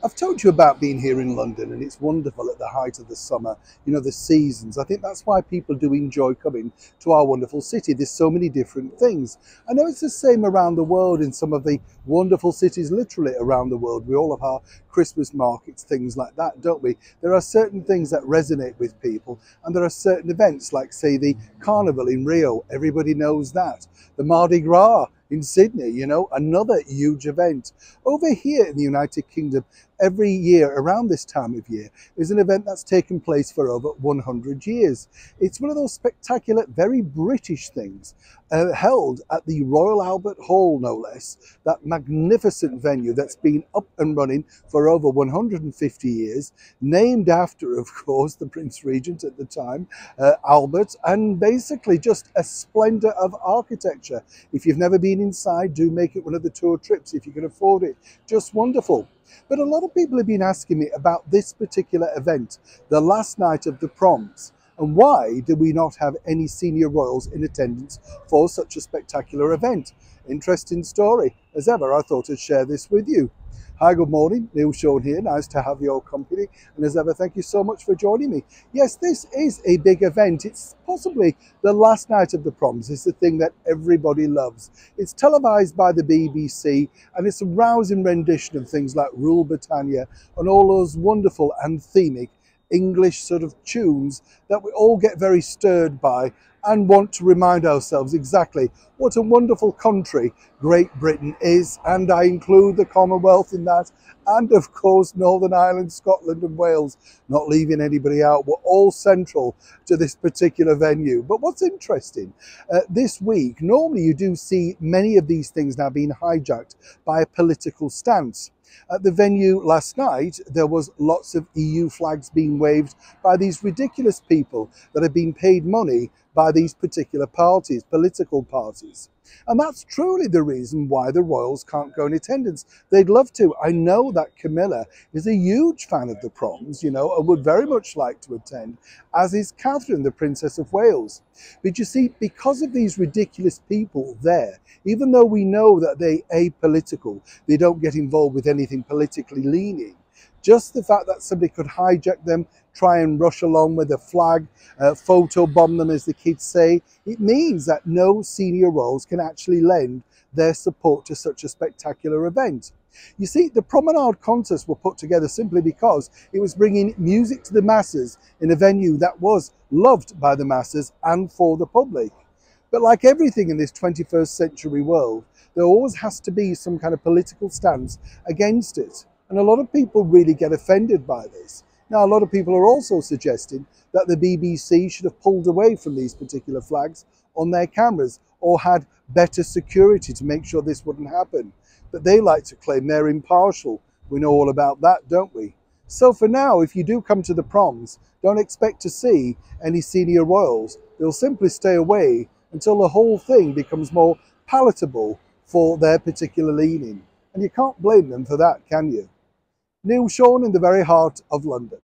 I've told you about being here in London, and it's wonderful at the height of the summer, the seasons. I think that's why people do enjoy coming to our wonderful city. There's so many different things. I know it's the same around the world in some of the wonderful cities, literally around the world. We all have our Christmas markets, things like that, don't we? There are certain things that resonate with people, and there are certain events, like, say, the Carnival in Rio. Everybody knows that. The Mardi Gras in Sydney, another huge event. Over here in the United Kingdom, every year around this time of year is an event that's taken place for over 100 years. It's one of those spectacular, very British things, held at the Royal Albert Hall, no less, that magnificent venue that's been up and running for over 150 years, named after, of course, the Prince Regent at the time, Albert, and basically just a splendor of architecture. If you've never been inside, do make it one of the tour trips if you can afford it. Just wonderful. But a lot of people have been asking me about this particular event, the last night of the proms, and why do we not have any senior royals in attendance for such a spectacular event? Interesting story. As ever, I thought I'd share this with you. Hi, good morning. Neil Sean here. Nice to have your company. And as ever, thank you so much for joining me. Yes, this is a big event. It's possibly the last night of the proms. It's the thing that everybody loves. It's televised by the BBC, and it's a rousing rendition of things like Rule Britannia and all those wonderful anthemic English sort of tunes that we all get very stirred by and want to remind ourselves exactly what a wonderful country Great Britain is, and I include the Commonwealth in that, and of course Northern Ireland, Scotland and Wales, not leaving anybody out. We're all central to this particular venue. But what's interesting, this week, normally you do see many of these things now being hijacked by a political stance. At the venue last night, there was lots of EU flags being waved by these ridiculous people that have been paid money by these particular parties, political parties. And that's truly the reason why the royals can't go in attendance. They'd love to. I know that Camilla is a huge fan of the proms, and would very much like to attend, as is Catherine, the Princess of Wales. But you see, because of these ridiculous people there, even though we know that they're apolitical, they don't get involved with anything politically leaning, just the fact that somebody could hijack them, try and rush along with a flag, photo bomb them, as the kids say, it means that no senior royals can actually lend their support to such a spectacular event. You see, the promenade contests were put together simply because it was bringing music to the masses in a venue that was loved by the masses and for the public. But like everything in this 21st century world, there always has to be some kind of political stance against it. And a lot of people really get offended by this. Now, a lot of people are also suggesting that the BBC should have pulled away from these particular flags on their cameras, or had better security to make sure this wouldn't happen. But they like to claim they're impartial. We know all about that, don't we? So for now, if you do come to the proms, don't expect to see any senior royals. They'll simply stay away until the whole thing becomes more palatable for their particular leaning. And you can't blame them for that, can you? Neil Sean in the very heart of London.